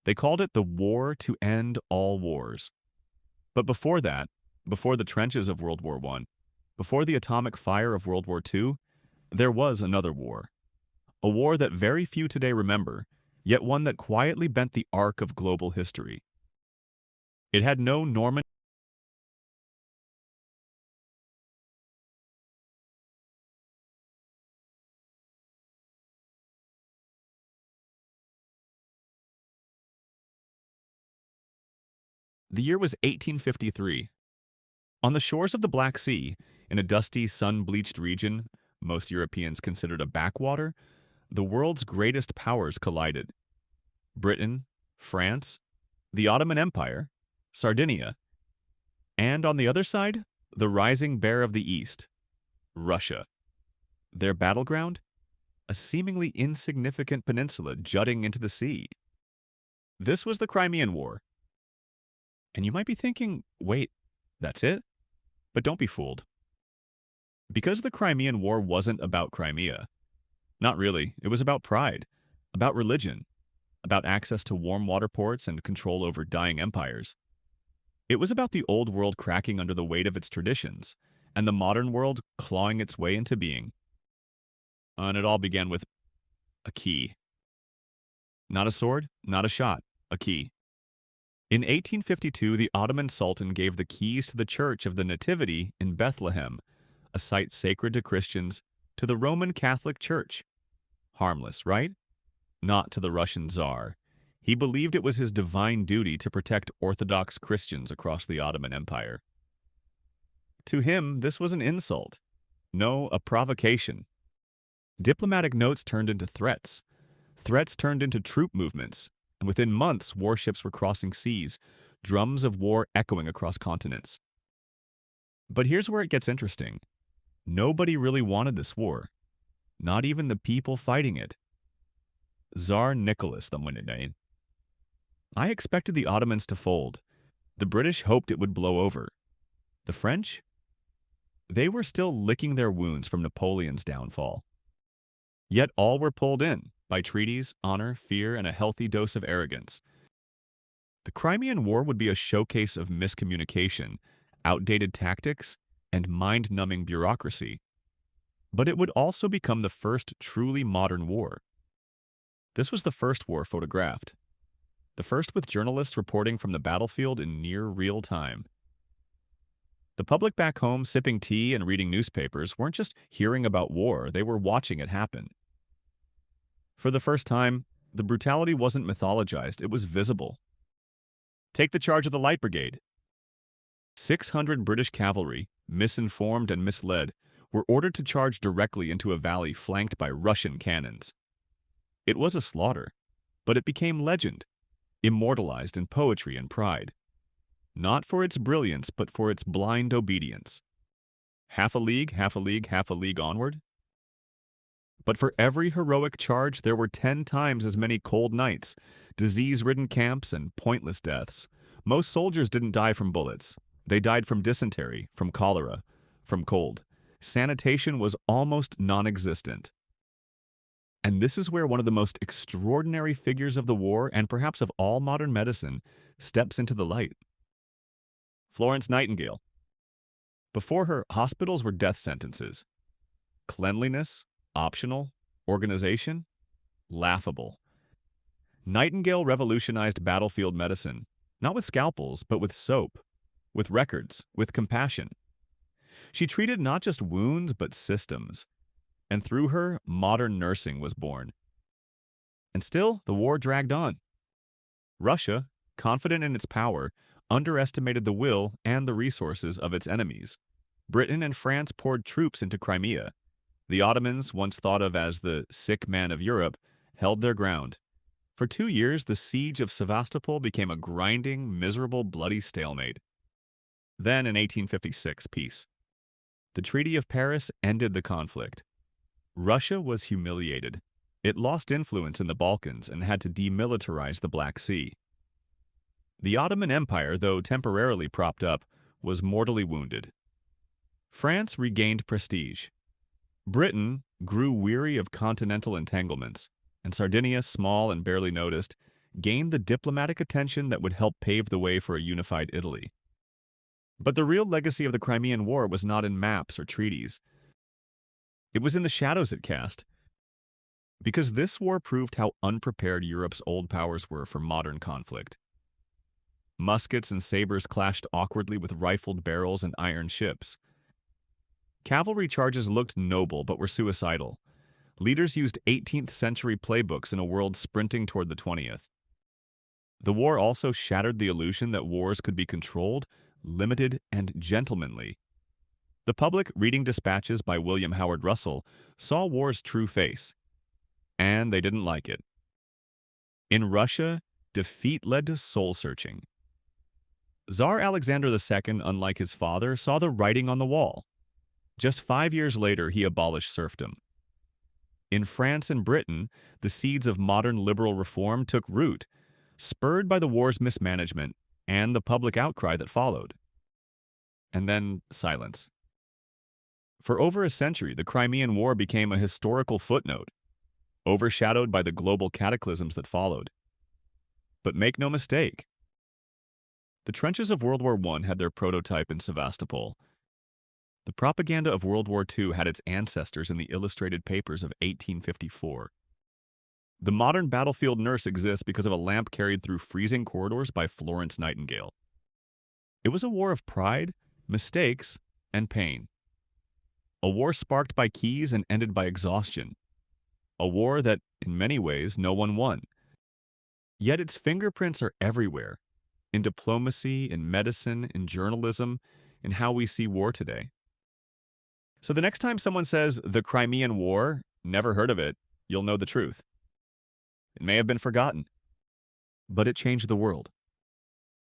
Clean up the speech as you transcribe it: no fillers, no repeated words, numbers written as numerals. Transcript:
They called it the War to End All Wars. But before that, before the trenches of World War I, before the atomic fire of World War II, there was another war. A war that very few today remember, yet one that quietly bent the arc of global history. It had no Norman. The year was 1853. On the shores of the Black Sea, in a dusty, sun-bleached region most Europeans considered a backwater, the world's greatest powers collided. Britain, France, the Ottoman Empire, Sardinia, and on the other side, the rising bear of the East, Russia. Their battleground? A seemingly insignificant peninsula jutting into the sea. This was the Crimean War. And you might be thinking, wait, that's it? But don't be fooled. Because the Crimean War wasn't about Crimea. Not really. It was about pride, about religion, about access to warm water ports and control over dying empires. It was about the old world cracking under the weight of its traditions, and the modern world clawing its way into being. And it all began with a key. Not a sword, not a shot, a key. In 1852, the Ottoman Sultan gave the keys to the Church of the Nativity in Bethlehem, a site sacred to Christians, to the Roman Catholic Church. Harmless, right? Not to the Russian Tsar. He believed it was his divine duty to protect Orthodox Christians across the Ottoman Empire. To him, this was an insult. No, a provocation. Diplomatic notes turned into threats. Threats turned into troop movements, and within months, warships were crossing seas, drums of war echoing across continents. But here's where it gets interesting. Nobody really wanted this war. Not even the people fighting it. Tsar Nicholas the Winning. I expected the Ottomans to fold. The British hoped it would blow over. The French? They were still licking their wounds from Napoleon's downfall. Yet all were pulled in by treaties, honor, fear, and a healthy dose of arrogance. The Crimean War would be a showcase of miscommunication, outdated tactics, and mind-numbing bureaucracy. But it would also become the first truly modern war. This was the first war photographed. The first with journalists reporting from the battlefield in near real time. The public back home sipping tea and reading newspapers weren't just hearing about war, they were watching it happen. For the first time, the brutality wasn't mythologized, it was visible. Take the charge of the Light Brigade. 600 British cavalry, misinformed and misled, were ordered to charge directly into a valley flanked by Russian cannons. It was a slaughter, but it became legend, immortalized in poetry and pride. Not for its brilliance, but for its blind obedience. Half a league, half a league, half a league onward? But for every heroic charge, there were 10 times as many cold nights, disease-ridden camps, and pointless deaths. Most soldiers didn't die from bullets. They died from dysentery, from cholera, from cold. Sanitation was almost non-existent. And this is where one of the most extraordinary figures of the war, and perhaps of all modern medicine, steps into the light. Florence Nightingale. Before her, hospitals were death sentences. Cleanliness, optional. Organization, laughable. Nightingale revolutionized battlefield medicine, not with scalpels, but with soap, with records, with compassion. She treated not just wounds, but systems. And through her, modern nursing was born. And still, the war dragged on. Russia, confident in its power, underestimated the will and the resources of its enemies. Britain and France poured troops into Crimea. The Ottomans, once thought of as the sick man of Europe, held their ground. For 2 years, the siege of Sevastopol became a grinding, miserable, bloody stalemate. Then, in 1856, peace. The Treaty of Paris ended the conflict. Russia was humiliated. It lost influence in the Balkans and had to demilitarize the Black Sea. The Ottoman Empire, though temporarily propped up, was mortally wounded. France regained prestige. Britain grew weary of continental entanglements, and Sardinia, small and barely noticed, gained the diplomatic attention that would help pave the way for a unified Italy. But the real legacy of the Crimean War was not in maps or treaties. It was in the shadows it cast, because this war proved how unprepared Europe's old powers were for modern conflict. Muskets and sabers clashed awkwardly with rifled barrels and iron ships. Cavalry charges looked noble but were suicidal. Leaders used 18th century playbooks in a world sprinting toward the 20th. The war also shattered the illusion that wars could be controlled, limited, and gentlemanly. The public, reading dispatches by William Howard Russell, saw war's true face, and they didn't like it. In Russia, defeat led to soul-searching. Tsar Alexander II, unlike his father, saw the writing on the wall. Just 5 years later, he abolished serfdom. In France and Britain, the seeds of modern liberal reform took root, spurred by the war's mismanagement and the public outcry that followed. And then silence. For over a century, the Crimean War became a historical footnote, overshadowed by the global cataclysms that followed. But make no mistake, the trenches of World War I had their prototype in Sevastopol. The propaganda of World War II had its ancestors in the illustrated papers of 1854. The modern battlefield nurse exists because of a lamp carried through freezing corridors by Florence Nightingale. It was a war of pride, mistakes, and pain. A war sparked by keys and ended by exhaustion. A war that, in many ways, no one won. Yet its fingerprints are everywhere, in diplomacy, in medicine, in journalism, in how we see war today. So the next time someone says, the Crimean War, never heard of it, you'll know the truth. It may have been forgotten, but it changed the world.